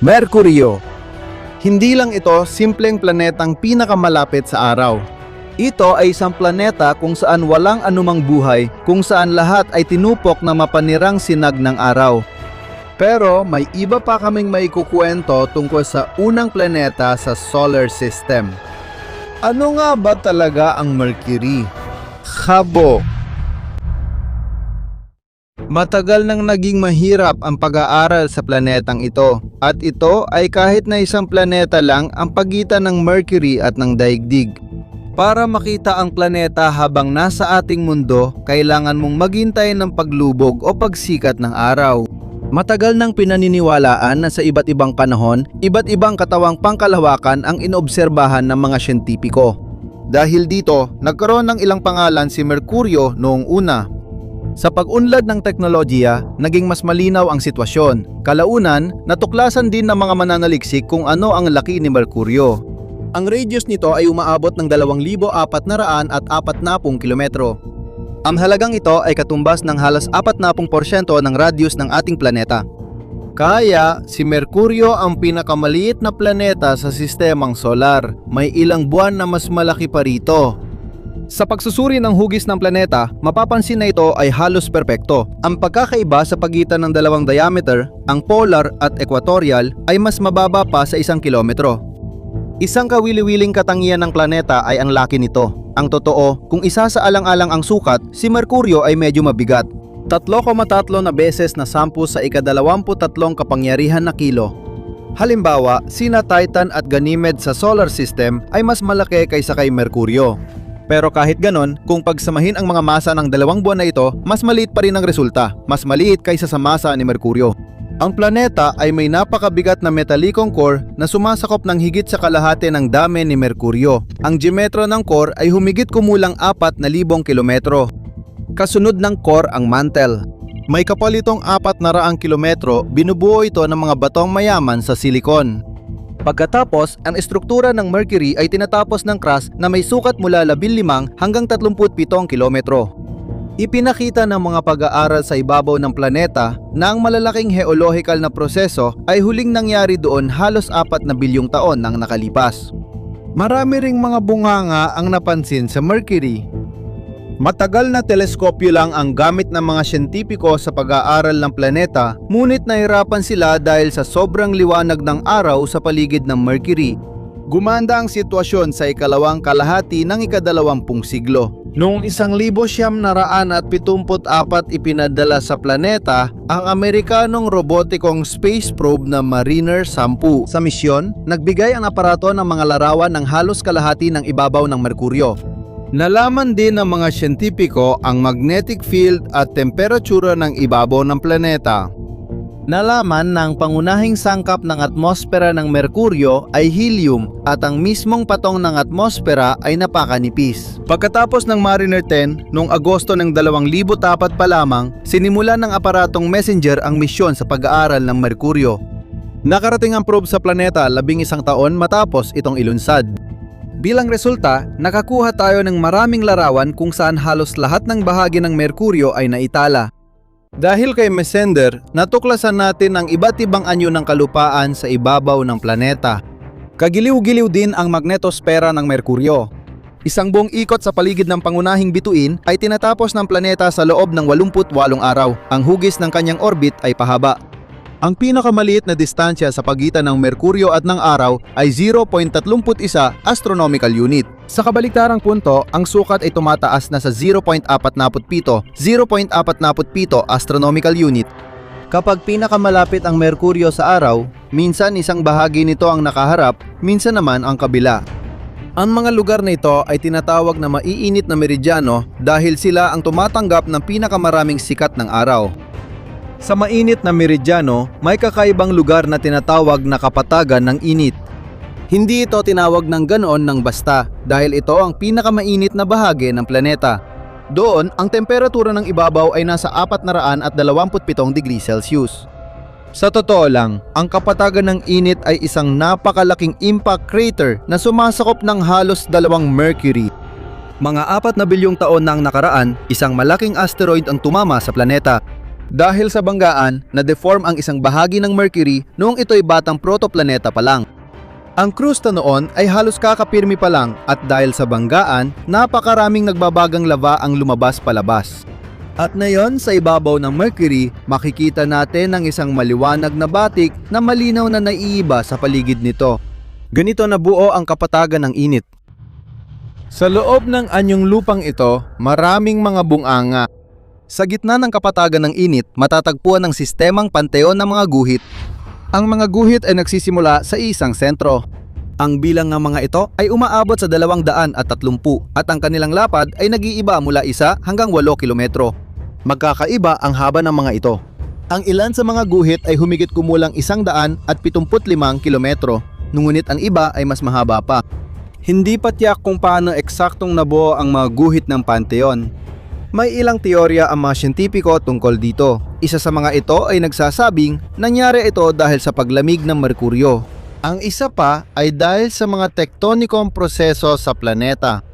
Merkuryo. Hindi lang ito simpleng planetang pinakamalapit sa araw. Ito ay isang planeta kung saan walang anumang buhay, kung saan lahat ay tinupok na mapanirang sinag ng araw. Pero may iba pa kaming maikukuwento tungkol sa unang planeta sa solar system. Ano nga ba talaga ang Mercury? Habo. Matagal nang naging mahirap ang pag-aaral sa planetang ito, at ito ay kahit na isang planeta lang ang pagitan ng Mercury at ng daigdig. Para makita ang planeta habang nasa ating mundo, kailangan mong maghintay ng paglubog o pagsikat ng araw. Matagal nang pinaniniwalaan na sa iba't ibang panahon, iba't ibang katawang pangkalawakan ang inobserbahan ng mga siyentipiko. Dahil dito, nagkaroon ng ilang pangalan si Merkuryo noong una. Sa pag-unlad ng teknolohiya, naging mas malinaw ang sitwasyon. Kalaunan, natuklasan din ng mga mananaliksik kung ano ang laki ni Merkuryo. Ang radius nito ay umaabot ng 2,440 kilometro. Ang halagang ito ay katumbas ng halos 40% ng radius ng ating planeta. Kaya, si Merkuryo ang pinakamaliit na planeta sa sistemang solar. May ilang buwan na mas malaki pa rito. Sa pagsusuri ng hugis ng planeta, mapapansin na ito ay halos perpekto. Ang pagkakaiba sa pagitan ng dalawang diameter, ang polar at equatorial, ay mas mababa pa sa 1 kilometro. Isang kawili-wiling katangian ng planeta ay ang laki nito. Ang totoo, kung isa sa alang-alang ang sukat, si Merkuryo ay medyo mabigat. 3,3 na beses na 10 sa ika-23 kapangyarihan na kilo. Halimbawa, sina Titan at Ganymede sa solar system ay mas malaki kaysa kay Merkuryo. Pero kahit ganon, kung pagsamahin ang mga masa ng 2 buwan na ito, mas maliit pa rin ang resulta. Mas maliit kaysa sa masa ni Merkuryo. Ang planeta ay may napakabigat na metalikong core na sumasakop ng higit sa kalahati ng dami ni Merkuryo. Ang diametro ng core ay humigit kumulang 4,000 kilometro. Kasunod ng core ang mantle. May kapal itong 400 kilometro, binubuo ito ng mga batong mayaman sa silikon. Pagkatapos, ang estruktura ng Mercury ay tinatapos ng crust na may sukat mula 15 hanggang 37 kilometro. Ipinakita ng mga pag-aaral sa ibabaw ng planeta na ang malalaking geological na proseso ay huling nangyari doon halos 4 na bilyong taon nang nakalipas. Marami ring mga bunganga ang napansin sa Mercury. Matagal na teleskopyo lang ang gamit ng mga siyentipiko sa pag-aaral ng planeta, ngunit nahirapan sila dahil sa sobrang liwanag ng araw sa paligid ng Mercury. Gumanda ang sitwasyon sa ikalawang kalahati ng ika-20 siglo. Noong 1974 ipinadala sa planeta ang Amerikanong robotikong space probe na Mariner 10. Sa misyon, nagbigay ang aparato ng mga larawan ng halos kalahati ng ibabaw ng Merkuryo. Nalaman din ng mga siyentipiko ang magnetic field at temperatura ng ibabaw ng planeta. Nalaman na ang pangunahing sangkap ng atmosfera ng Merkuryo ay helium at ang mismong patong ng atmosfera ay napakanipis. Pagkatapos ng Mariner 10, noong Agosto ng 2004 pa lamang, sinimulan ng aparatong Messenger ang misyon sa pag-aaral ng Merkuryo. Nakarating ang probe sa planeta 11 taon matapos itong ilunsad. Bilang resulta, nakakuha tayo ng maraming larawan kung saan halos lahat ng bahagi ng Merkuryo ay naitala. Dahil kay Messenger, natuklasan natin ang iba't ibang anyo ng kalupaan sa ibabaw ng planeta. Kagiliw-giliw din ang magnetospera ng Merkuryo. Isang buong ikot sa paligid ng pangunahing bituin ay tinatapos ng planeta sa loob ng 88 araw. Ang hugis ng kanyang orbit ay pahaba. Ang pinakamaliit na distansya sa pagitan ng Merkuryo at ng araw ay 0.31 astronomical unit. Sa kabaliktarang punto, ang sukat ay tumataas na sa 0.47 astronomical unit. Kapag pinakamalapit ang Merkuryo sa araw, minsan isang bahagi nito ang nakaharap, minsan naman ang kabila. Ang mga lugar na ito ay tinatawag na maiinit na meridyano dahil sila ang tumatanggap ng pinakamaraming sikat ng araw. Sa mainit na meridyano, may kakaibang lugar na tinatawag na kapatagan ng init. Hindi ito tinawag ng ganoon ng basta dahil ito ang pinakamainit na bahagi ng planeta. Doon, ang temperatura ng ibabaw ay nasa 427 degrees Celsius. Sa totoo lang, ang kapatagan ng init ay isang napakalaking impact crater na sumasakop ng halos 2 Mercury. Mga 4 na bilyong taon na ang nakaraan, isang malaking asteroid ang tumama sa planeta. Dahil sa banggaan, na-deform ang isang bahagi ng Mercury noong ito'y batang protoplaneta pa lang. Ang krusta noon ay halos kakapirmi pa lang at dahil sa banggaan, napakaraming nagbabagang lava ang lumabas palabas. At ngayon sa ibabaw ng Mercury, makikita natin ang isang maliwanag na batik na malinaw na naiiba sa paligid nito. Ganito nabuo ang kapatagan ng init. Sa loob ng anyong lupang ito, maraming mga bunganga. Sa gitna ng kapatagan ng init, matatagpuan ang sistemang panteon ng mga guhit. Ang mga guhit ay nagsisimula sa isang sentro. Ang bilang ng mga ito ay umaabot sa 230 at ang kanilang lapad ay nag-iiba mula 1 hanggang 8 kilometro. Magkakaiba ang haba ng mga ito. Ang ilan sa mga guhit ay humigit kumulang 175 kilometro, ngunit ang iba ay mas mahaba pa. Hindi pa tiyak kung paano eksaktong nabuo ang mga guhit ng Panteon. May ilang teorya ang mga siyentipiko tungkol dito. Isa sa mga ito ay nagsasabing nangyari ito dahil sa paglamig ng Merkuryo. Ang isa pa ay dahil sa mga tektonikong proseso sa planeta.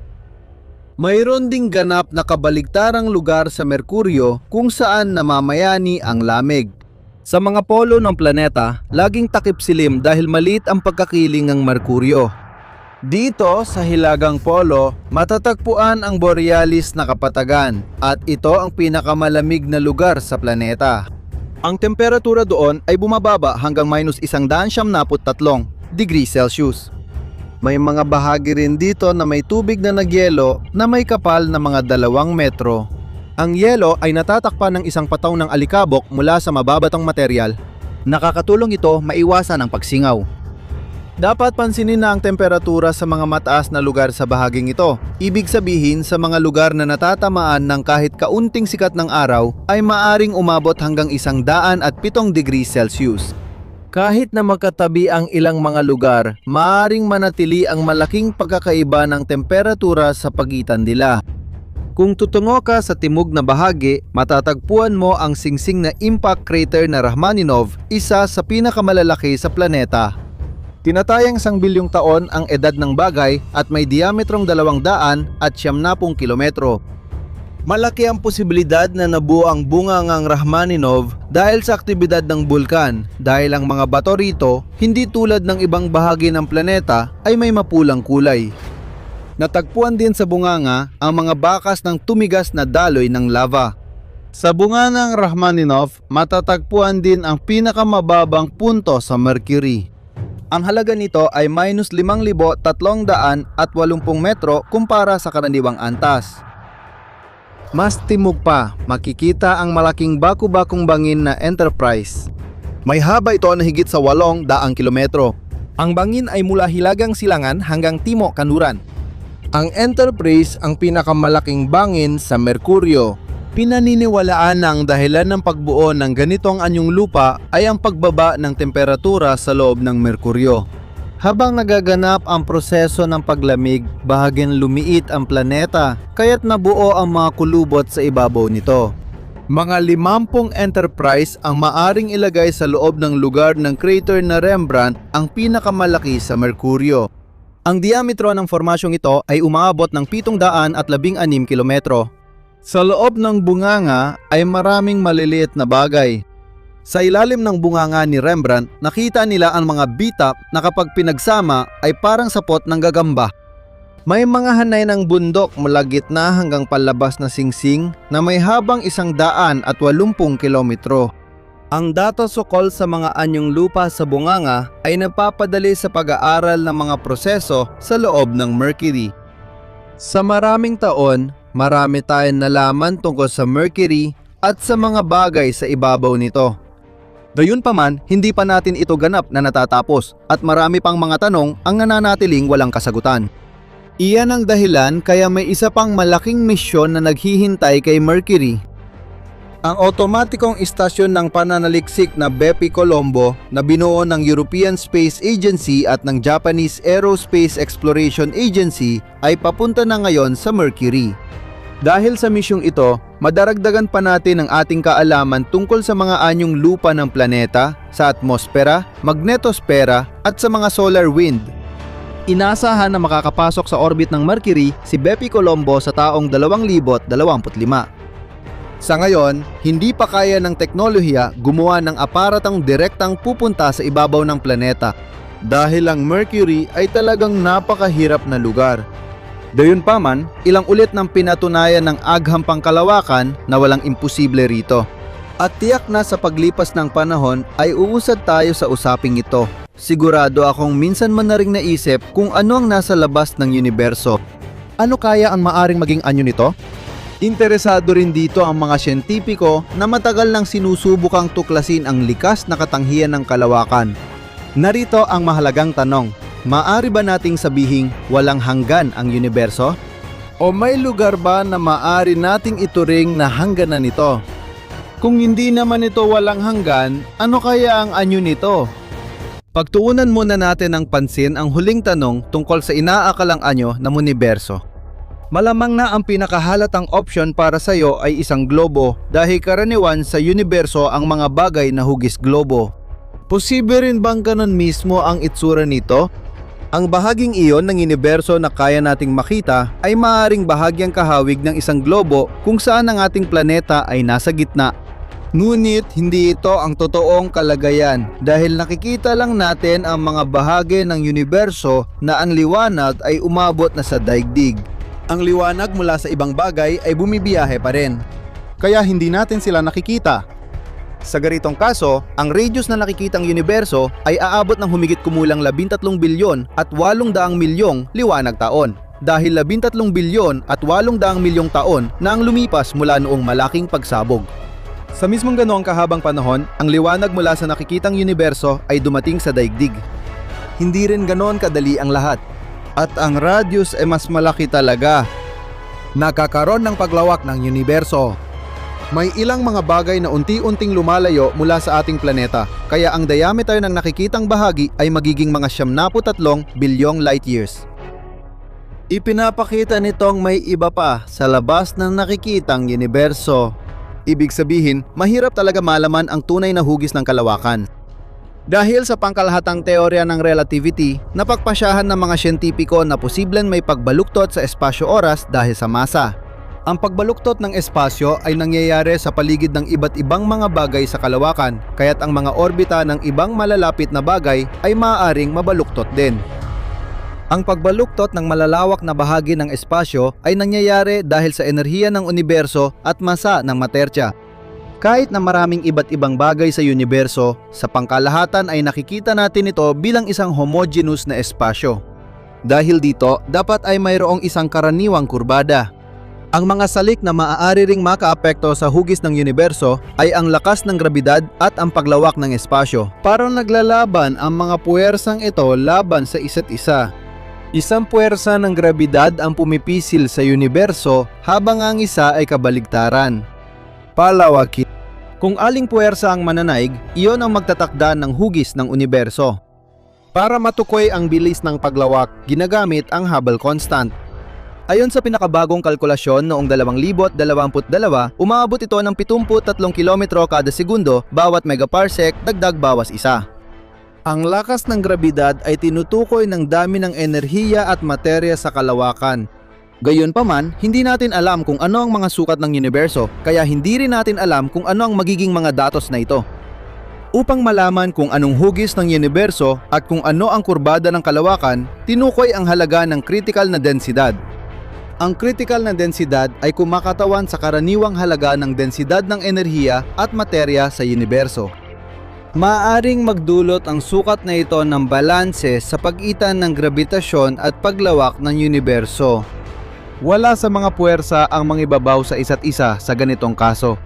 Mayroon ding ganap na kabaligtarang lugar sa Merkuryo kung saan namamayani ang lamig. Sa mga polo ng planeta, laging takip silim dahil maliit ang pagkakiling ng Merkuryo. Dito sa Hilagang Polo, matatagpuan ang Borealis na kapatagan at ito ang pinakamalamig na lugar sa planeta. Ang temperatura doon ay bumababa hanggang -173 degrees Celsius. May mga bahagi rin dito na may tubig na nagyelo na may kapal na mga 2 metro. Ang yelo ay natatakpan ng isang pataw ng alikabok mula sa mababatong material. Nakakatulong ito maiwasan ang pagsingaw. Dapat pansinin na ang temperatura sa mga mataas na lugar sa bahaging ito. Ibig sabihin sa mga lugar na natatamaan ng kahit kaunting sikat ng araw ay maaring umabot hanggang 107 degrees Celsius. Kahit na magkatabi ang ilang mga lugar, maaaring manatili ang malaking pagkakaiba ng temperatura sa pagitan nila. Kung tutungo ka sa timog na bahagi, matatagpuan mo ang singsing na impact crater na Rachmaninov, isa sa pinakamalalaki sa planeta. Tinatayang 1 bilyong taon ang edad ng bagay at may diametrong 270 kilometro. Malaki ang posibilidad na nabuo ang bungangang Rachmaninov dahil sa aktibidad ng bulkan dahil ang mga bato rito, hindi tulad ng ibang bahagi ng planeta, ay may mapulang kulay. Natagpuan din sa bunganga ang mga bakas ng tumigas na daloy ng lava. Sa bungangang Rachmaninov, matatagpuan din ang pinakamababang punto sa Mercury. Ang halaga nito ay -5,380 metro kumpara sa karaniwang antas. Mas timog pa, makikita ang malaking baku-bakong bangin na Enterprise. May haba ito na higit sa 800 kilometro. Ang bangin ay mula Hilagang Silangan hanggang Timog Kanluran. Ang Enterprise ang pinakamalaking bangin sa Merkuryo. Pinaniniwalaan na ang dahilan ng pagbuo ng ganitong anyong lupa ay ang pagbaba ng temperatura sa loob ng Merkuryo. Habang nagaganap ang proseso ng paglamig, bahagyang lumiit ang planeta, kaya't nabuo ang mga kulubot sa ibabaw nito. Mga 50 Enterprise ang maaring ilagay sa loob ng lugar ng crater na Rembrandt, ang pinakamalaki sa Merkuryo. Ang diametro ng formasyong ito ay umaabot ng 716 kilometro. Sa loob ng bunganga ay maraming maliliit na bagay. Sa ilalim ng bunganga ni Rembrandt, nakita nila ang mga bitap na kapag pinagsama ay parang sapot ng gagamba. May mga hanay ng bundok mula gitna hanggang palabas na singsing na may habang 180 kilometro. Ang datos ukol sa mga anyong lupa sa bunganga ay napapadali sa pag-aaral ng mga proseso sa loob ng Mercury. Sa maraming taon, marami tayong nalaman tungkol sa Mercury at sa mga bagay sa ibabaw nito. Gayunpaman, hindi pa natin ito ganap na natatapos at marami pang mga tanong ang nananatiling walang kasagutan. Iyan ang dahilan kaya may isa pang malaking misyon na naghihintay kay Mercury. Ang otomatikong istasyon ng pananaliksik na Bepi Colombo na binuo ng European Space Agency at ng Japanese Aerospace Exploration Agency ay papunta na ngayon sa Mercury. Dahil sa misyong ito, madaragdagan pa natin ang ating kaalaman tungkol sa mga anyong lupa ng planeta, sa atmosfera, magnetosfera at sa mga solar wind. Inasahan na makakapasok sa orbit ng Mercury si Bepi Colombo sa taong 2025. Sa ngayon, hindi pa kaya ng teknolohiya gumawa ng aparatang direktang pupunta sa ibabaw ng planeta dahil ang Mercury ay talagang napakahirap na lugar. Gayunpaman, ilang ulit nang pinatunayan ng agham pangkalawakan na walang imposible rito. At tiyak na sa paglipas ng panahon ay uusad tayo sa usaping ito. Sigurado akong minsan man na ring naisip kung ano ang nasa labas ng universo. Ano kaya ang maaring maging anyo nito? Interesado rin dito ang mga siyentipiko na matagal nang sinusubukang tuklasin ang likas na katanghian ng kalawakan. Narito ang mahalagang tanong, maaari ba nating sabihing walang hanggan ang universo? O may lugar ba na maaari nating ituring na hangganan nito? Kung hindi naman ito walang hanggan, ano kaya ang anyo nito? Pagtuunan muna natin ng pansin ang huling tanong tungkol sa inaakalang anyo ng universo. Malamang na ang pinakahalatang option para sa iyo ay isang globo dahil karaniwan sa universo ang mga bagay na hugis globo. Posible rin bang ganun mismo ang itsura nito? Ang bahaging iyon ng universo na kaya nating makita ay maaaring bahagyang kahawig ng isang globo kung saan ang ating planeta ay nasa gitna. Ngunit hindi ito ang totoong kalagayan dahil nakikita lang natin ang mga bahagi ng universo na ang liwanag ay umabot na sa daigdig. Ang liwanag mula sa ibang bagay ay bumibiyahe pa rin, kaya hindi natin sila nakikita. Sa ganitong kaso, ang radius na nakikitang universo ay aabot ng humigit kumulang 13 bilyon at 800 milyong liwanag taon. Dahil 13 bilyon at 800 milyong taon na ang lumipas mula noong malaking pagsabog. Sa mismong ganoong kahabang panahon, ang liwanag mula sa nakikitang universo ay dumating sa daigdig. Hindi rin ganoon kadali ang lahat. At ang radius ay mas malaki talaga. Nakakaroon ng paglawak ng universo. May ilang mga bagay na unti-unting lumalayo mula sa ating planeta, kaya ang diameter ng nakikitang bahagi ay magiging mga 73 bilyong light years. Ipinapakita nitong may iba pa sa labas ng nakikitang universo. Ibig sabihin, mahirap talaga malaman ang tunay na hugis ng kalawakan. Dahil sa pangkalahatang teorya ng relativity, napagpasyahan ng mga siyentipiko na posibleng may pagbaluktot sa espasyo-oras dahil sa masa. Ang pagbaluktot ng espasyo ay nangyayari sa paligid ng iba't ibang mga bagay sa kalawakan, kaya't ang mga orbita ng ibang malalapit na bagay ay maaaring mabaluktot din. Ang pagbaluktot ng malalawak na bahagi ng espasyo ay nangyayari dahil sa enerhiya ng universo at masa ng materya. Kahit na maraming iba't ibang bagay sa universo, sa pangkalahatan ay nakikita natin ito bilang isang homogeneous na espasyo. Dahil dito, dapat ay mayroong isang karaniwang kurbada. Ang mga salik na maaari ring makaapekto sa hugis ng universo ay ang lakas ng grabidad at ang paglawak ng espasyo. Parang naglalaban ang mga puwersang ito laban sa isa't isa. Isang puwersa ng grabidad ang pumipisil sa universo habang ang isa ay kabaligtaran. Palawakin. Kung aling puwersa ang mananaig, iyon ang magtatakda ng hugis ng universo. Para matukoy ang bilis ng paglawak, ginagamit ang Hubble constant. Ayon sa pinakabagong kalkulasyon noong 2022, umabot ito ng 73 kilometro kada segundo bawat megaparsec dagdag bawas isa. Ang lakas ng grabidad ay tinutukoy ng dami ng enerhiya at materya sa kalawakan. Gayunpaman, hindi natin alam kung ano ang mga sukat ng universo, kaya hindi rin natin alam kung ano ang magiging mga datos na ito. Upang malaman kung anong hugis ng universo at kung ano ang kurbada ng kalawakan, tinukoy ang halaga ng critical na densidad. Ang critical na densidad ay kumakatawan sa karaniwang halaga ng densidad ng enerhiya at materya sa universo. Maaring magdulot ang sukat na ito ng balanse sa pagitan ng grabitasyon at paglawak ng universo. Wala sa mga puwersa ang mangibabaw sa isa't isa sa ganitong kaso.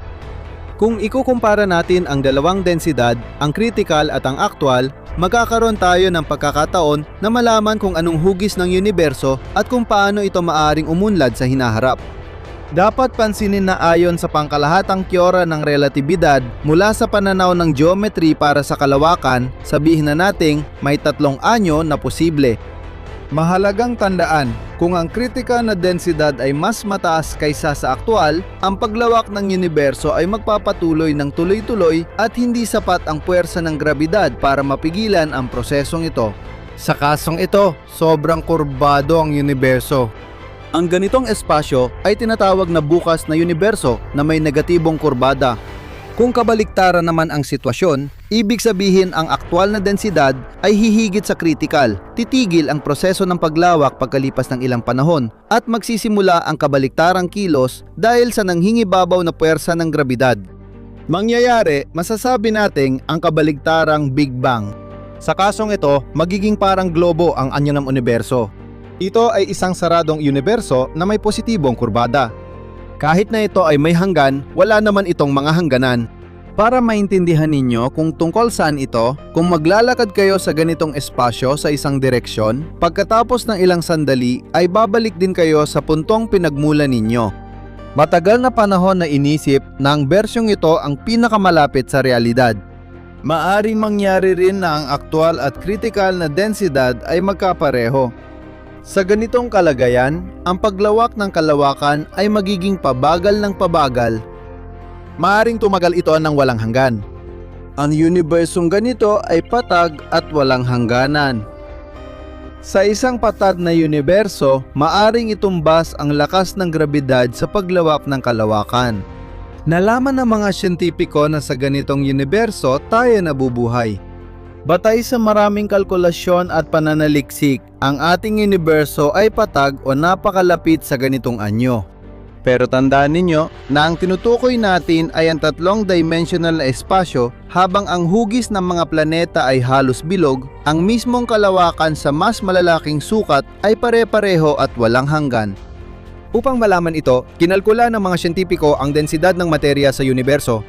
Kung ikukumpara natin ang dalawang densidad, ang critical at ang actual, magkakaroon tayo ng pagkakataon na malaman kung anong hugis ng universo at kung paano ito maaring umunlad sa hinaharap. Dapat pansinin na ayon sa pangkalahatang teorya ng relatibidad mula sa pananaw ng geometry para sa kalawakan, sabihin na nating may tatlong anyo na posible. Mahalagang tandaan, kung ang kritikal na densidad ay mas mataas kaysa sa aktwal, ang paglawak ng universo ay magpapatuloy ng tuloy-tuloy at hindi sapat ang puwersa ng grabidad para mapigilan ang prosesong ito. Sa kasong ito, sobrang kurbado ang universo. Ang ganitong espasyo ay tinatawag na bukas na universo na may negatibong kurbada. Kung kabaliktaran naman ang sitwasyon, ibig sabihin ang aktwal na densidad ay hihigit sa critical, titigil ang proseso ng paglawak pagkalipas ng ilang panahon at magsisimula ang kabaliktarang kilos dahil sa nanghingibabaw na puwersa ng grabidad. Mangyayari, masasabi nating ang kabaligtarang Big Bang. Sa kasong ito, magiging parang globo ang anyo ng universo. Ito ay isang saradong universo na may positibong kurbada. Kahit na ito ay may hanggan, wala naman itong mga hangganan. Para maintindihan ninyo kung tungkol saan ito, kung maglalakad kayo sa ganitong espasyo sa isang direksyon, pagkatapos ng ilang sandali ay babalik din kayo sa puntong pinagmulan ninyo. Matagal na panahon na inisip na ang bersyong ito ang pinakamalapit sa realidad. Maaring mangyari rin na ang aktwal at kritikal na densidad ay magkapareho. Sa ganitong kalagayan, ang paglawak ng kalawakan ay magiging pabagal ng pabagal. Maaring tumagal ito ng walang hanggan. Ang unibersong ganito ay patag at walang hangganan. Sa isang patag na universo, maaring itumbas ang lakas ng grabidad sa paglawak ng kalawakan. Nalaman ng mga siyentipiko na sa ganitong universo tayo nabubuhay. Batay sa maraming kalkulasyon at pananaliksik, ang ating universo ay patag o napakalapit sa ganitong anyo. Pero tandaan ninyo na ang tinutukoy natin ay ang 3-dimensional na espasyo habang ang hugis ng mga planeta ay halos bilog, ang mismong kalawakan sa mas malalaking sukat ay pare-pareho at walang hanggan. Upang malaman ito, kinalkula ng mga siyentipiko ang densidad ng materya sa universo.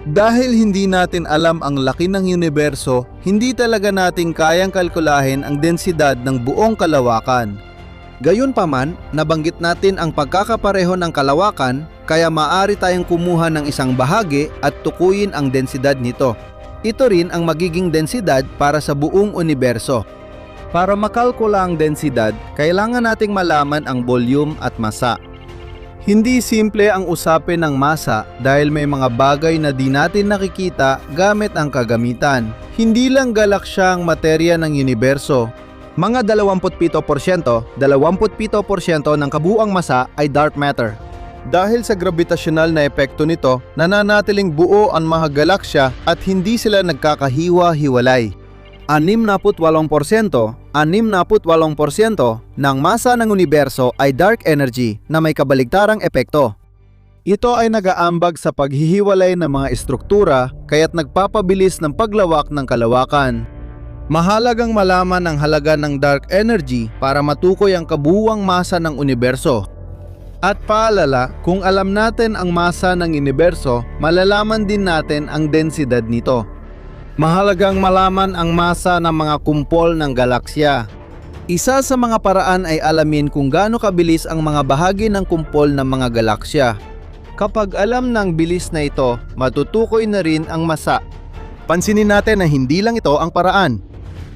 Dahil hindi natin alam ang laki ng universo, hindi talaga natin kayang kalkulahin ang densidad ng buong kalawakan. Gayunpaman, nabanggit natin ang pagkakapareho ng kalawakan, kaya maaari tayong kumuha ng isang bahagi at tukuyin ang densidad nito. Ito rin ang magiging densidad para sa buong universo. Para makalkula ang densidad, kailangan nating malaman ang volume at masa. Hindi simple ang usapin ng masa dahil may mga bagay na di natin nakikita gamit ang kagamitan. Hindi lang galaksya ang materya ng universo. Mga 27% ng kabuuang masa ay dark matter. Dahil sa gravitasyonal na epekto nito, nananatiling buo ang mga galaksya at hindi sila nagkakahiwa-hiwalay. 68% ng masa ng universo ay dark energy na may kabaligtarang epekto. Ito ay nag-aambag sa paghihiwalay ng mga estruktura kaya't nagpapabilis ng paglawak ng kalawakan. Mahalagang malaman ang halaga ng dark energy para matukoy ang kabuuang masa ng universo. At paalala, kung alam natin ang masa ng universo, malalaman din natin ang densidad nito. Mahalagang malaman ang masa ng mga kumpol ng galaksya. Isa sa mga paraan ay alamin kung gaano kabilis ang mga bahagi ng kumpol ng mga galaksya. Kapag alam ng bilis na ito, matutukoy na rin ang masa. Pansinin natin na hindi lang ito ang paraan.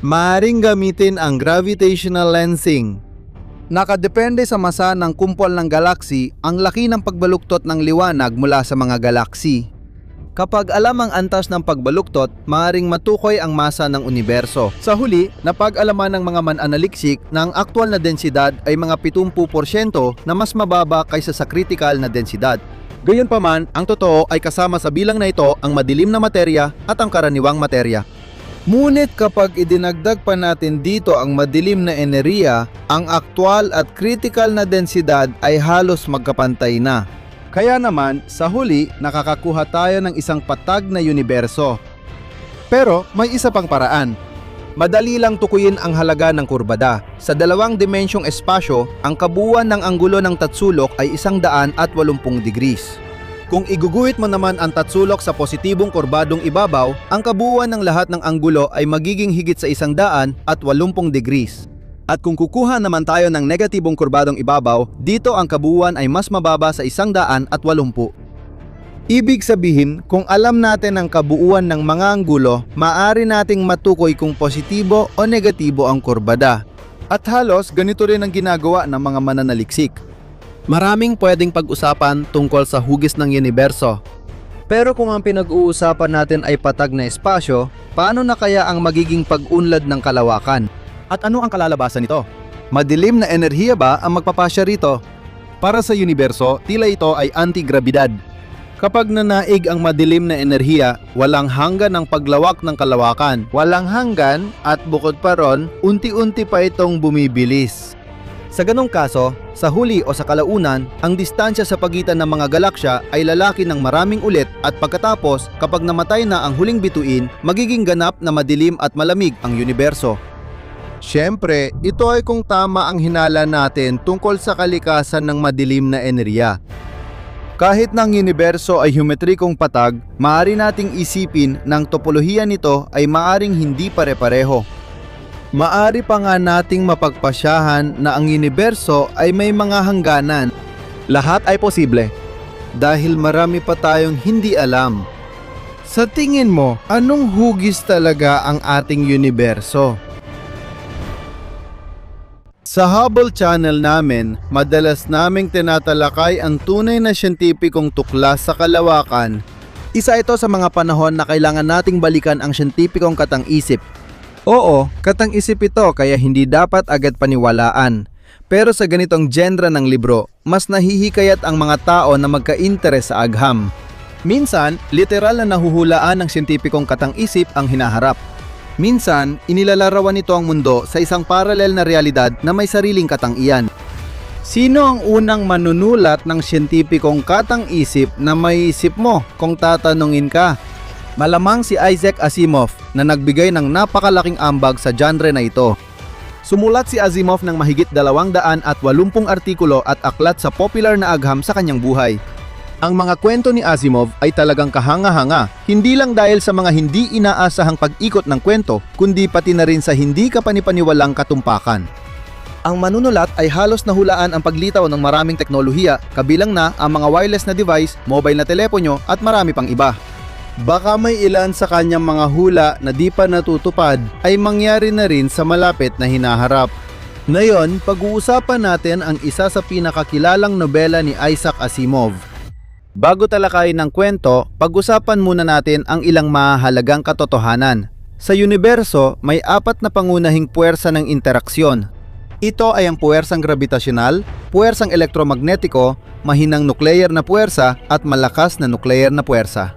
Maaaring gamitin ang gravitational lensing. Nakadepende sa masa ng kumpol ng galaksi ang laki ng pagbaluktot ng liwanag mula sa mga galaksi. Kapag alam ang antas ng pagbaluktot, maaaring matukoy ang masa ng universo. Sa huli, napag-alaman ng mga mananaliksik na ang aktwal na densidad ay mga 70% na mas mababa kaysa sa critical na densidad. Gayunpaman, ang totoo ay kasama sa bilang na ito ang madilim na materya at ang karaniwang materya. Ngunit kapag idinagdag pa natin dito ang madilim na enerhiya, ang aktwal at critical na densidad ay halos magkapantay na. Kaya naman, sa huli, nakakakuha tayo ng isang patag na universo. Pero may isa pang paraan. Madali lang tukuyin ang halaga ng kurbada. Sa 2-dimensyong espasyo, ang kabuuan ng anggulo ng tatsulok ay 180 degrees. Kung iguguhit mo naman ang tatsulok sa positibong kurbadong ibabaw, ang kabuuan ng lahat ng anggulo ay magiging higit sa 180 degrees. At kung kukuha naman tayo ng negatibong kurbadong ibabaw, dito ang kabuuan ay mas mababa sa 180. Ibig sabihin, kung alam natin ang kabuuan ng mga anggulo, maaari nating matukoy kung positibo o negatibo ang kurbada. At halos ganito rin ang ginagawa ng mga mananaliksik. Maraming pwedeng pag-usapan tungkol sa hugis ng universo. Pero kung ang pinag-uusapan natin ay patag na espasyo, paano na kaya ang magiging pag-unlad ng kalawakan? At ano ang kalalabasan nito? Madilim na enerhiya ba ang magpapasya rito? Para sa universo, tila ito ay anti-grabidad. Kapag nanaig ang madilim na enerhiya, walang hanggan ang paglawak ng kalawakan. Walang hanggan at bukod pa ron, unti-unti pa itong bumibilis. Sa ganong kaso, sa huli o sa kalaunan, ang distansya sa pagitan ng mga galaksya ay lalaki ng maraming ulit at pagkatapos, kapag namatay na ang huling bituin, magiging ganap na madilim at malamig ang universo. Siyempre, ito ay kung tama ang hinala natin tungkol sa kalikasan ng madilim na enerhiya. Kahit na ang universo ay geometrikong patag, maaari nating isipin na ang topolohiya nito ay maaring hindi pare-pareho. Maari pa nga nating mapagpasyahan na ang universo ay may mga hangganan. Lahat ay posible. Dahil marami pa tayong hindi alam. Sa tingin mo, anong hugis talaga ang ating universo? Sa Hubble Channel namin, madalas naming tinatalakay ang tunay na siyentipikong tuklas sa kalawakan. Isa ito sa mga panahon na kailangan nating balikan ang siyentipikong katang-isip. Oo, katang-isip ito kaya hindi dapat agad paniwalaan. Pero sa ganitong genre ng libro, mas nahihikayat ang mga tao na magka-interes sa agham. Minsan, literal na nahuhulaan ng siyentipikong katang-isip ang hinaharap. Minsan, inilalarawan nito ang mundo sa isang paralel na realidad na may sariling katang-iyan. Sino ang unang manunulat ng siyentipikong katang-isip na may isip mo kung tatanungin ka? Malamang si Isaac Asimov na nagbigay ng napakalaking ambag sa genre na ito. Sumulat si Asimov ng mahigit 280 artikulo at aklat sa popular na agham sa kanyang buhay. Ang mga kwento ni Asimov ay talagang kahanga-hanga, hindi lang dahil sa mga hindi inaasahang pag-ikot ng kwento, kundi pati na rin sa hindi kapanipaniwalang katumpakan. Ang manunulat ay halos nahulaan ang paglitaw ng maraming teknolohiya, kabilang na ang mga wireless na device, mobile na telepono at marami pang iba. Baka may ilan sa kanyang mga hula na di pa natutupad ay mangyari na rin sa malapit na hinaharap. Ngayon, pag-uusapan natin ang isa sa pinakakilalang nobela ni Isaac Asimov. Bago talakayin ng kwento, pag-usapan muna natin ang ilang mahalagang katotohanan. Sa universo, may 4 na pangunahing puwersa ng interaksyon. Ito ay ang puwersang gravitasyonal, puwersang elektromagnetiko, mahinang nuclear na puwersa at malakas na nuclear na puwersa.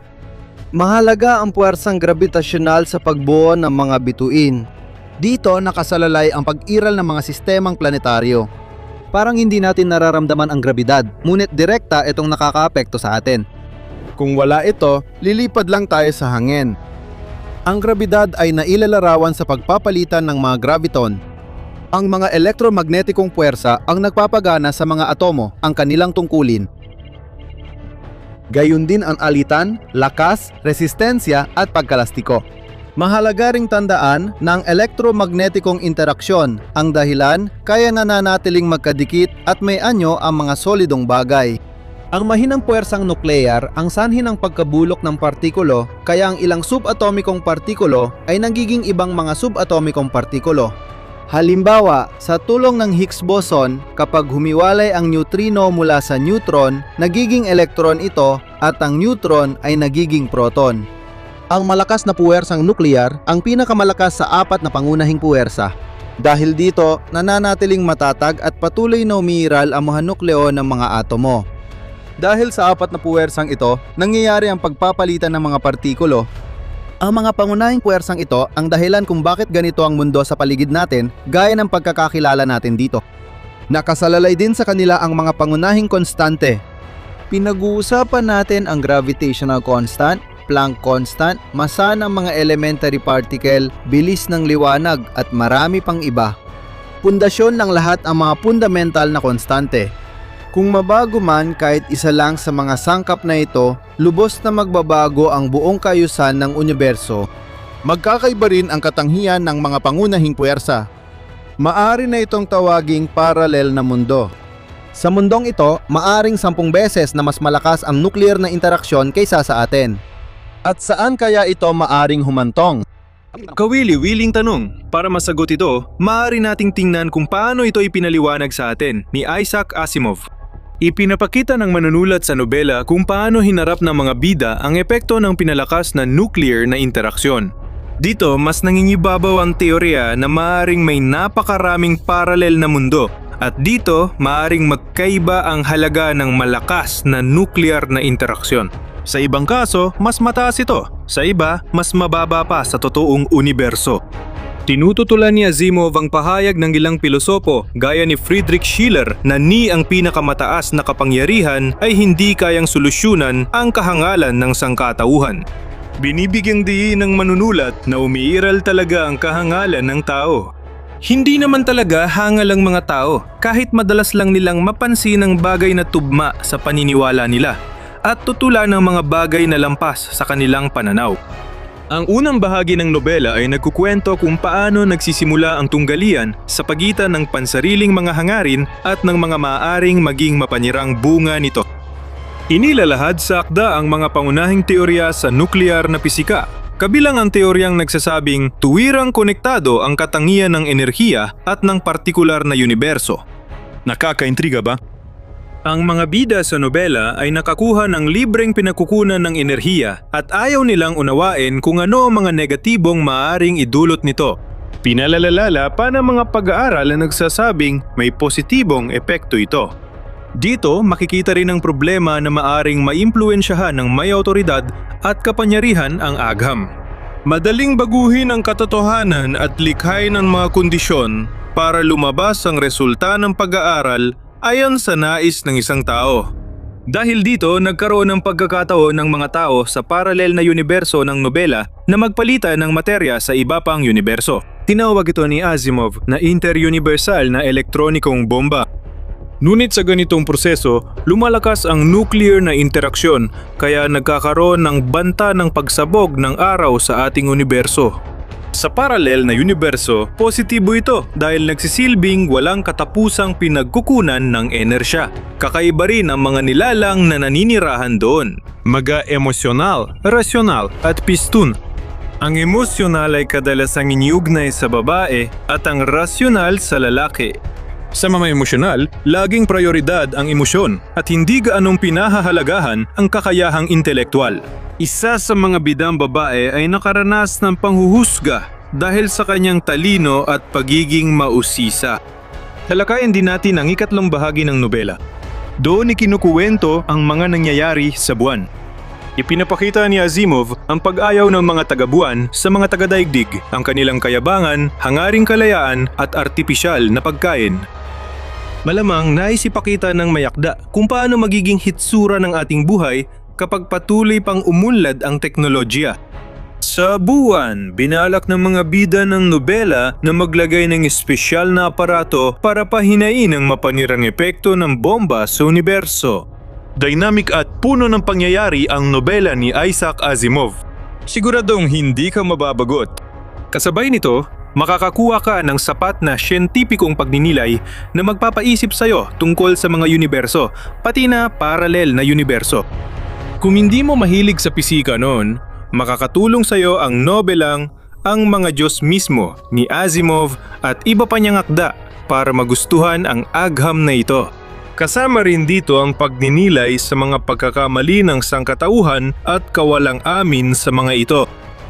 Mahalaga ang puwersang gravitasyonal sa pagbuo ng mga bituin. Dito nakasalalay ang pag-iral ng mga sistemang planetaryo. Parang hindi natin nararamdaman ang grabidad, ngunit direkta itong nakakaapekto sa atin. Kung wala ito, lilipad lang tayo sa hangin. Ang grabidad ay nailalarawan sa pagpapalitan ng mga graviton. Ang mga elektromagnetikong puwersa ang nagpapagana sa mga atomo, ang kanilang tungkulin. Gayun din ang alitan, lakas, resistensya at pagkalastiko. Mahalaga ring tandaan na ang elektromagnetikong interaksyon ang dahilan kaya nananatiling magkadikit at may anyo ang mga solidong bagay. Ang mahinang puwersang nuklear ang sanhi ng pagkabulok ng partikulo kaya ang ilang subatomikong partikulo ay nagiging ibang mga subatomikong partikulo. Halimbawa, sa tulong ng Higgs boson, kapag humiwalay ang neutrino mula sa neutron, nagiging electron ito at ang neutron ay nagiging proton. Ang malakas na puwersang nuklear ang pinakamalakas sa 4 na pangunahing puwersa. Dahil dito, nananatiling matatag at patuloy na umiiral ang mga nukleo ng mga atomo. Dahil sa 4 na puwersang ito, nangyayari ang pagpapalitan ng mga partikulo. Ang mga pangunahing puwersang ito ang dahilan kung bakit ganito ang mundo sa paligid natin gaya ng pagkakakilala natin dito. Nakasalalay din sa kanila ang mga pangunahing konstante. Pinag-uusapan natin ang gravitational constant, Planck constant, masa ng mga elementary particle, bilis ng liwanag at marami pang iba. Pundasyon ng lahat ang mga fundamental na konstante. Kung mabago man kahit isa lang sa mga sangkap na ito, lubos na magbabago ang buong kayusan ng universo. Magkakaiba rin ang katanghian ng mga pangunahing puwersa. Maari na itong tawaging paralel na mundo. Sa mundong ito, maaring 10 beses na mas malakas ang nuclear na interaksyon kaysa sa atin. At saan kaya ito maaring humantong? Kawili-wiling tanong. Para masagot ito, maaari nating tingnan kung paano ito ipinaliwanag sa atin ni Isaac Asimov. Ipinapakita ng manunulat sa nobela kung paano hinarap ng mga bida ang epekto ng pinalakas na nuclear na interaksyon. Dito, mas nangingibabaw ang teorya na maaring may napakaraming paralel na mundo at dito, maaring magkaiba ang halaga ng malakas na nuclear na interaksyon. Sa ibang kaso, mas mataas ito. Sa iba, mas mababa pa sa totoong universo. Tinututulan ni Asimov ang pahayag ng ilang pilosopo gaya ni Friedrich Schiller na ni ang pinakamataas na kapangyarihan ay hindi kayang solusyonan ang kahangalan ng sangkatauhan. Binibigyang diin ng manunulat na umiiral talaga ang kahangalan ng tao. Hindi naman talaga hangal ang mga tao kahit madalas lang nilang mapansin ang bagay na tugma sa paniniwala nila at tutulan ng mga bagay na lampas sa kanilang pananaw. Ang unang bahagi ng nobela ay nagkukwento kung paano nagsisimula ang tunggalian sa pagitan ng pansariling mga hangarin at ng mga maaaring maging mapanirang bunga nito. Inilalahad sa akda ang mga pangunahing teorya sa nuklear na pisika, kabilang ang teoryang nagsasabing tuwirang konektado ang katangian ng enerhiya at ng partikular na universo. Nakakaintriga ba? Ang mga bida sa nobela ay nakakuha ng libreng pinakukunan ng enerhiya at ayaw nilang unawain kung ano ang mga negatibong maaaring idulot nito. Pinalalala pa ng mga pag-aaral na nagsasabing may positibong epekto ito. Dito makikita rin ang problema na maaaring maimpluwensyahan ng may awtoridad at kapangyarihan ang agham. Madaling baguhin ang katotohanan at likhain ng mga kondisyon para lumabas ang resulta ng pag-aaral ayon sa nais ng isang tao. Dahil dito, nagkaroon ng pagkakataon ng mga tao sa paralel na universo ng nobela na magpalitan ng materya sa iba pang universo. Tinawag ito ni Asimov na interuniversal na elektronikong bomba. Ngunit sa ganitong proseso, lumalakas ang nuclear na interaksyon kaya nagkakaroon ng banta ng pagsabog ng araw sa ating universo. Sa paralel na universo, positibo ito dahil nagsisilbing walang katapusang pinagkukunan ng enerhiya. Kakaiba rin ang mga nilalang na naninirahan doon. Emosyonal, rasyonal at pistun. Ang emosyonal ay kadalasang iniugnay sa babae at ang rasyonal sa lalaki. Sa mga emosyonal, laging prioridad ang emosyon at hindi gaanong pinahahalagahan ang kakayahang intelektual. Isa sa mga bidang babae ay nakaranas ng panghuhusga dahil sa kanyang talino at pagiging mausisa. Talakayan din natin ang ikatlong bahagi ng nobela. Doon ikinukuwento ang mga nangyayari sa buwan. Ipinapakita ni Asimov ang pag-ayaw ng mga taga-buwan sa mga taga-daigdig, ang kanilang kayabangan, hangaring kalayaan at artipisyal na pagkain. Malamang naisipakita ng mayakda kung paano magiging hitsura ng ating buhay kapag patuloy pang umunlad ang teknolohiya. Sa buwan, binalak ng mga bida ng nobela na maglagay ng espesyal na aparato para pahinain ang mapanirang epekto ng bomba sa universo. Dynamic at puno ng pangyayari ang nobela ni Isaac Asimov. Siguradong hindi ka mababagot. Kasabay nito, makakakuha ka ng sapat na siyentipikong pagninilay na magpapaisip sa'yo tungkol sa mga universo, pati na paralel na universo. Kung hindi mo mahilig sa pisika noon, makakatulong sa'yo ang nobelang Ang Mga Diyos Mismo ni Asimov at iba pa niyang akda para magustuhan ang agham na ito. Kasama rin dito ang pagninilay sa mga pagkakamali ng sangkatauhan at kawalang amin sa mga ito.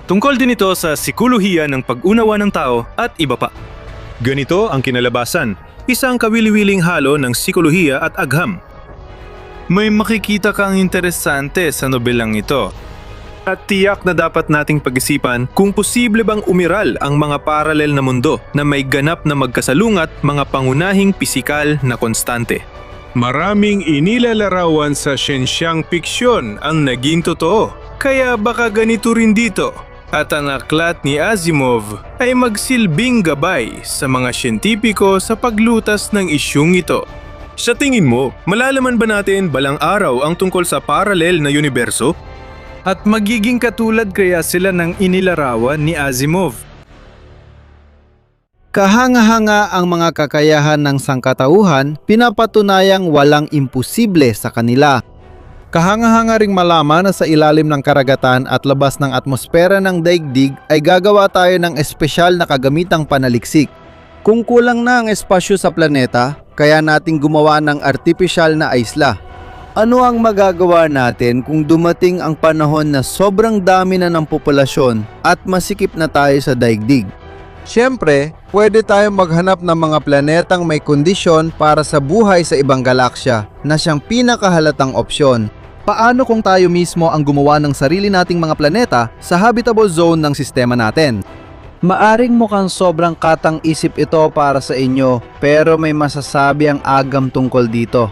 Tungkol din ito sa sikolohiya ng pag-unawa ng tao at iba pa. Ganito ang kinalabasan, isang kawili-wiling halo ng sikolohiya at agham. May makikita kang interesante sa nobelang ito. At tiyak na dapat nating pag-isipan kung posible bang umiral ang mga paralel na mundo na may ganap na magkasalungat mga pangunahing pisikal na konstante. Maraming inilalarawan sa siyensyang piksyon ang naging totoo, kaya baka ganito rin dito. At ang aklat ni Asimov ay magsilbing gabay sa mga siyentipiko sa paglutas ng isyung ito. Sa tingin mo, malalaman ba natin balang araw ang tungkol sa paralel na universo? At magiging katulad kaya sila ng inilarawan ni Asimov? Kahanga-hanga ang mga kakayahan ng sangkatauhan, pinapatunayang walang imposible sa kanila. Kahanga-hanga ring malaman na sa ilalim ng karagatan at labas ng atmosfera ng daigdig ay gagawa tayo ng espesyal na kagamitang panaliksik. Kung kulang na ang espasyo sa planeta, kaya nating gumawa ng artipisyal na isla. Ano ang magagawa natin kung dumating ang panahon na sobrang dami na ng populasyon at masikip na tayo sa daigdig? Siyempre, pwede tayong maghanap ng mga planetang may kondisyon para sa buhay sa ibang galaksya na siyang pinakahalatang opsyon. Paano kung tayo mismo ang gumawa ng sarili nating mga planeta sa habitable zone ng sistema natin? Maaring mukhang sobrang katang-isip ito para sa inyo, pero may masasabi ang agam tungkol dito.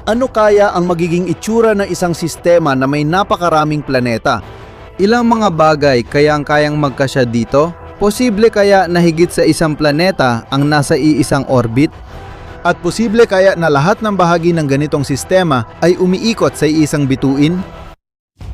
Ano kaya ang magiging itsura ng isang sistema na may napakaraming planeta? Ilang mga bagay kayang-kayang magkasya dito? Posible kaya na higit sa isang planeta ang nasa iisang orbit? At posible kaya na lahat ng bahagi ng ganitong sistema ay umiikot sa iisang bituin?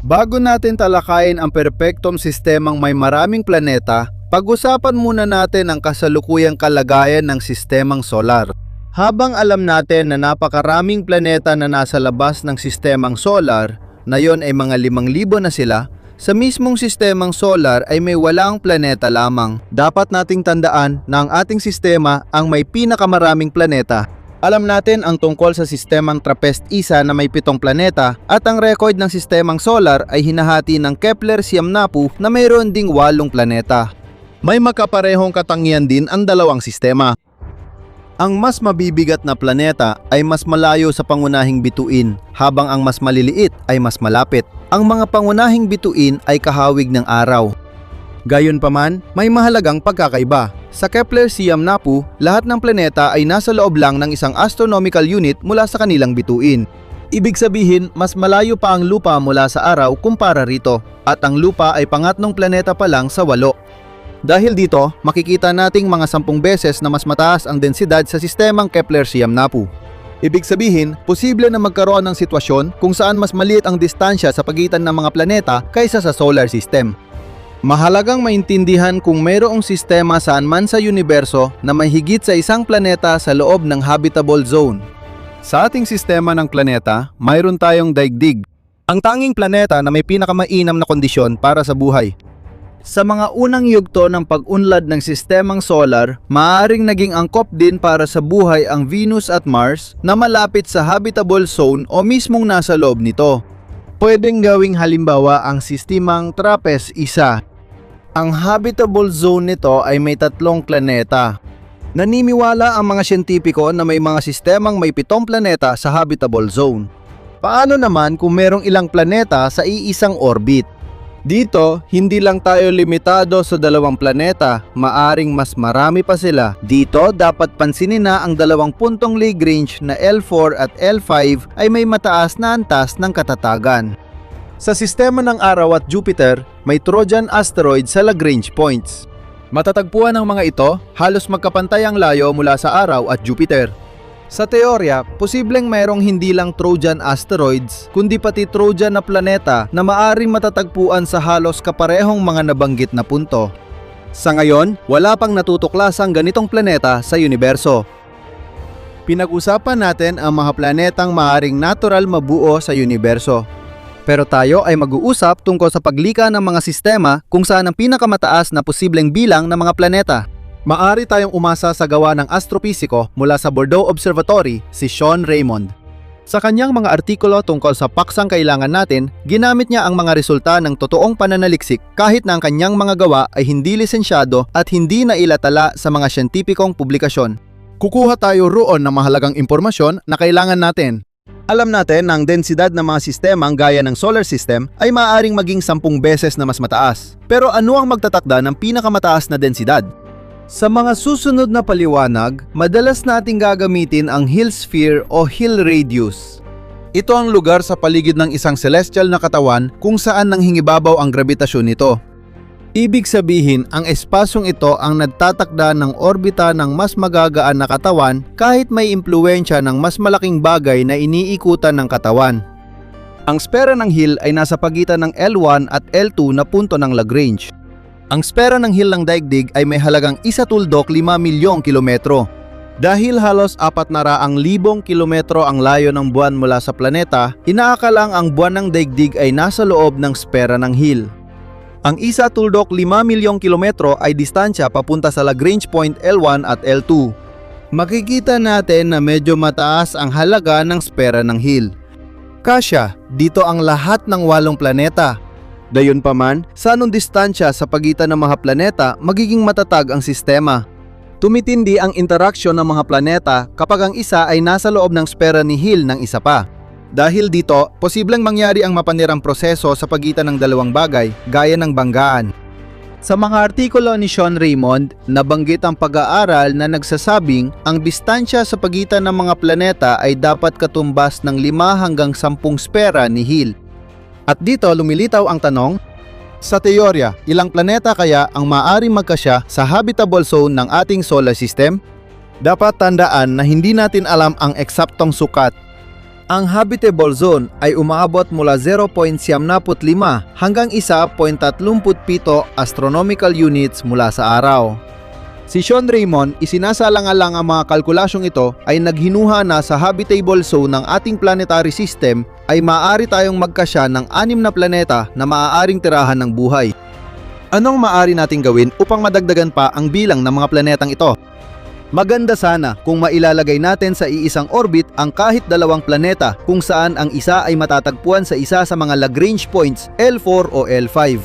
Bago natin talakayin ang perpektong sistemang may maraming planeta, pag-usapan muna natin ang kasalukuyang kalagayan ng sistemang solar. Habang alam natin na napakaraming planeta na nasa labas ng sistemang solar, na yon ay mga 5,000 na sila, sa mismong sistemang solar ay may walang planeta lamang. Dapat nating tandaan na ang ating sistema ang may pinakamaraming planeta. Alam natin ang tungkol sa sistemang TRAPPIST-1 na may 7 planeta at ang record ng sistemang solar ay hinahati ng Kepler-Siyam-Napu na mayroon ding 8 planeta. May magkaparehong katangian din ang dalawang sistema. Ang mas mabibigat na planeta ay mas malayo sa pangunahing bituin, habang ang mas maliliit ay mas malapit. Ang mga pangunahing bituin ay kahawig ng araw. Gayunpaman, may mahalagang pagkakaiba. Sa Kepler-Siyam-Napu, lahat ng planeta ay nasa loob lang ng isang astronomical unit mula sa kanilang bituin. Ibig sabihin, mas malayo pa ang lupa mula sa araw kumpara rito, at ang lupa ay pangatlong planeta pa lang sa 8. Dahil dito, makikita nating mga 10 beses na mas mataas ang densidad sa sistemang Kepler-Siyam-Napu. Ibig sabihin, posible na magkaroon ng sitwasyon kung saan mas maliit ang distansya sa pagitan ng mga planeta kaysa sa solar system. Mahalagang maintindihan kung mayroong sistema saan man sa universo na may higit sa isang planeta sa loob ng habitable zone. Sa ating sistema ng planeta, mayroon tayong daigdig, ang tanging planeta na may pinakamainam na kondisyon para sa buhay. Sa mga unang yugto ng pag-unlad ng sistemang solar, maaaring naging angkop din para sa buhay ang Venus at Mars na malapit sa habitable zone o mismong nasa loob nito. Pwedeng gawing halimbawa ang sistemang TRAPPIST-1. Ang habitable zone nito ay may 3 planeta. Naniniwala ang mga siyentipiko na may mga sistemang may 7 planeta sa habitable zone. Paano naman kung merong ilang planeta sa iisang orbit? Dito, hindi lang tayo limitado sa 2 planeta, maaring mas marami pa sila. Dito, dapat pansinin na ang 2 puntong Lagrange na L4 at L5 ay may mataas na antas ng katatagan. Sa sistema ng Araw at Jupiter, may Trojan asteroid sa Lagrange points. Matatagpuan ng mga ito, halos magkapantay ang layo mula sa Araw at Jupiter. Sa teorya, posibleng mayroong hindi lang Trojan asteroids, kundi pati Trojan na planeta na maaring matatagpuan sa halos kaparehong mga nabanggit na punto. Sa ngayon, wala pang natutuklasang ganitong planeta sa universo. Pinag-usapan natin ang mga planetang maaring natural mabuo sa universo. Pero tayo ay mag-uusap tungkol sa paglika ng mga sistema kung saan ang pinakamataas na posibleng bilang ng mga planeta. Maaari tayong umasa sa gawa ng astropisiko mula sa Bordeaux Observatory, si Sean Raymond. Sa kanyang mga artikulo tungkol sa paksang kailangan natin, ginamit niya ang mga resulta ng totoong pananaliksik kahit na ang kanyang mga gawa ay hindi lisensyado at hindi nailatala sa mga siyentipikong publikasyon. Kukuha tayo roon ng mahalagang impormasyon na kailangan natin. Alam natin na ang densidad ng mga sistemang gaya ng solar system ay maaaring maging 10 beses na mas mataas. Pero ano ang magtatakda ng pinakamataas na densidad? Sa mga susunod na paliwanag, madalas nating gagamitin ang Hill sphere o Hill radius. Ito ang lugar sa paligid ng isang celestial na katawan kung saan nanghingibabaw ang grabitasyon nito. Ibig sabihin, ang espasyong ito ang nagtatakda ng orbita ng mas magagaan na katawan kahit may impluwensya ng mas malaking bagay na iniikutan ng katawan. Ang spera ng Hill ay nasa pagitan ng L1 at L2 na punto ng Lagrange. Ang spera ng Hill ng daigdig ay may halagang 1/5 milyong kilometro. Dahil halos 400,000 kilometro ang layo ng buwan mula sa planeta, inaakalang ang buwan ng daigdig ay nasa loob ng spera ng Hill. Ang 1/5 milyong kilometro ay distansya papunta sa Lagrange point L1 at L2. Makikita natin na medyo mataas ang halaga ng spera ng Hill. Kasya, dito ang lahat ng 8 planeta. Gayunpaman, sa anong distansya sa pagitan ng mga planeta magiging matatag ang sistema? Tumitindi ang interaksyon ng mga planeta kapag ang isa ay nasa loob ng sfera ni Hill ng isa pa. Dahil dito, posibleng mangyari ang mapanirang proseso sa pagitan ng dalawang bagay gaya ng banggaan. Sa mga artikulo ni Sean Raymond, nabanggit ang pag-aaral na nagsasabing ang distansya sa pagitan ng mga planeta ay dapat katumbas ng 5 hanggang 10 sfera ni Hill. At dito lumilitaw ang tanong, sa teorya, ilang planeta kaya ang maaaring magkasya sa habitable zone ng ating solar system? Dapat tandaan na hindi natin alam ang eksaktong sukat. Ang habitable zone ay umaabot mula 0.75 hanggang 1.37 astronomical units mula sa araw. Si Sean Raymond, isinasalang-alang ang mga kalkulasyong ito ay naghinuha na sa habitable zone ng ating planetary system ay maaari tayong magkasya ng 6 na planeta na maaaring tirahan ng buhay. Anong maaari nating gawin upang madagdagan pa ang bilang ng mga planetang ito? Maganda sana kung mailalagay natin sa iisang orbit ang kahit 2 planeta kung saan ang isa ay matatagpuan sa isa sa mga Lagrange points L4 o L5.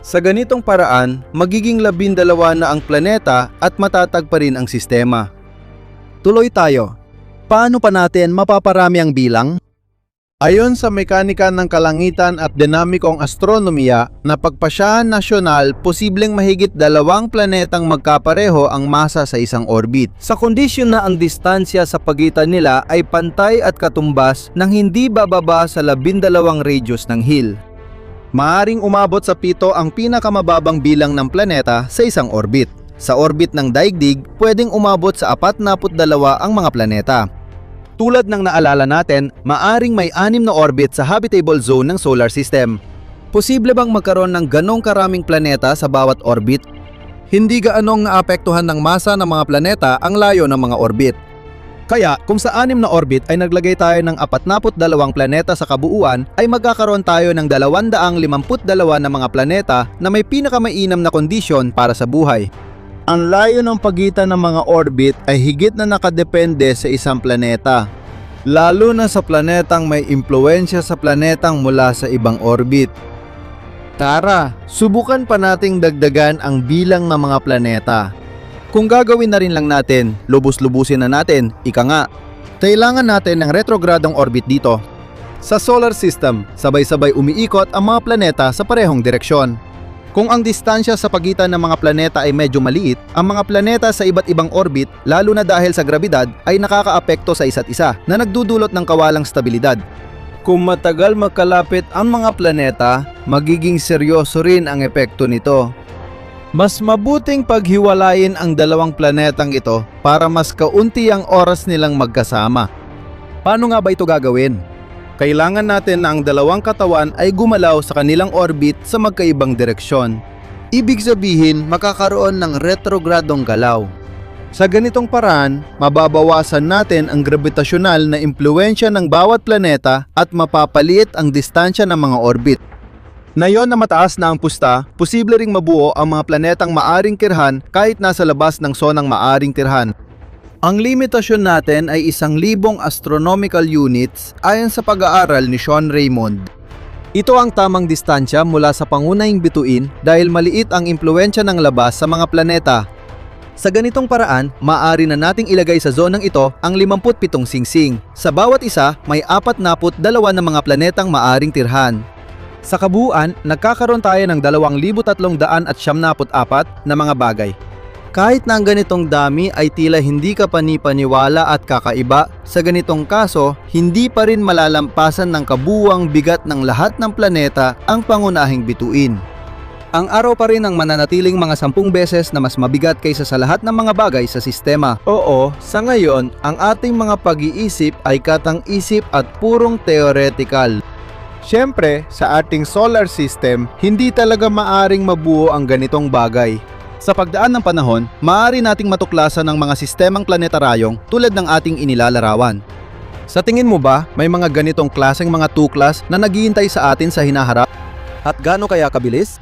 Sa ganitong paraan, magiging 12 na ang planeta at matatag pa rin ang sistema. Tuloy tayo. Paano pa natin mapaparami ang bilang? Ayon sa mekanika ng kalangitan at dinamikong astronomiya, na pagpasyahan nasyonal, posibleng mahigit 2 planetang magkapareho ang masa sa isang orbit. Sa kondisyon na ang distansya sa pagitan nila ay pantay at katumbas ng hindi bababa sa 12 radius ng Hill. Maaring umabot sa 7 ang pinakamababang bilang ng planeta sa isang orbit. Sa orbit ng daigdig, pwedeng umabot sa 42 ang mga planeta. Tulad ng naalala natin, maaring may 6 na orbit sa habitable zone ng solar system. Posible bang magkaroon ng ganong karaming planeta sa bawat orbit? Hindi gaanong naapektuhan ng masa ng mga planeta ang layo ng mga orbit. Kaya kung sa 6 na orbit ay naglagay tayo ng 42 planeta sa kabuuan, ay magkakaroon tayo ng 252 na mga planeta na may pinakamainam na kondisyon para sa buhay. Ang layo ng pagitan ng mga orbit ay higit na nakadepende sa isang planeta, lalo na sa planetang may impluensya sa planetang mula sa ibang orbit. Tara, subukan pa nating dagdagan ang bilang ng mga planeta. Kung gagawin na rin lang natin, lubos-lubusin na natin, ika nga, kailangan natin ng retrogradong orbit dito. Sa solar system, sabay-sabay umiikot ang mga planeta sa parehong direksyon. Kung ang distansya sa pagitan ng mga planeta ay medyo maliit, ang mga planeta sa iba't ibang orbit, lalo na dahil sa grabidad, ay nakakaapekto sa isa't isa na nagdudulot ng kawalang stabilidad. Kung matagal magkalapit ang mga planeta, magiging seryoso rin ang epekto nito. Mas mabuting paghiwalayin ang 2 planetang ito para mas kaunti ang oras nilang magkasama. Paano nga ba ito gagawin? Kailangan natin na ang 2 katawan ay gumalaw sa kanilang orbit sa magkaibang direksyon. Ibig sabihin, makakaroon ng retrogradong galaw. Sa ganitong paraan, mababawasan natin ang gravitasyonal na impluensya ng bawat planeta at mapapaliit ang distansya ng mga orbit. Ngayon na mataas na ang pusta, posible ring mabuo ang mga planetang maaring tirhan kahit nasa labas ng sonang maaring tirhan. Ang limitasyon natin ay 1,000 astronomical units ayon sa pag-aaral ni Sean Raymond. Ito ang tamang distansya mula sa pangunahing bituin dahil maliit ang impluensya ng labas sa mga planeta. Sa ganitong paraan, maaari na nating ilagay sa zonang ito ang 57 singsing. Sa bawat isa, may 42 na mga planetang maaring tirhan. Sa kabuuan, nagkakaroon tayo ng 2,374 na mga bagay. Kahit na ang ganitong dami ay tila hindi ka panipaniwala at kakaiba, sa ganitong kaso, hindi pa rin malalampasan ng kabuuang bigat ng lahat ng planeta ang pangunahing bituin. Ang araw pa rin ang mananatiling mga 10 beses na mas mabigat kaysa sa lahat ng mga bagay sa sistema. Oo, sa ngayon, ang ating mga pag-iisip ay katang-isip at purong theoretical. Siyempre, sa ating solar system, hindi talaga maaring mabuo ang ganitong bagay. Sa pagdaan ng panahon, maaari nating matuklasan ng mga sistemang planetaryong tulad ng ating inilalarawan. Sa tingin mo ba, may mga ganitong klaseng mga tuklas na naghihintay sa atin sa hinaharap? At gaano kaya kabilis?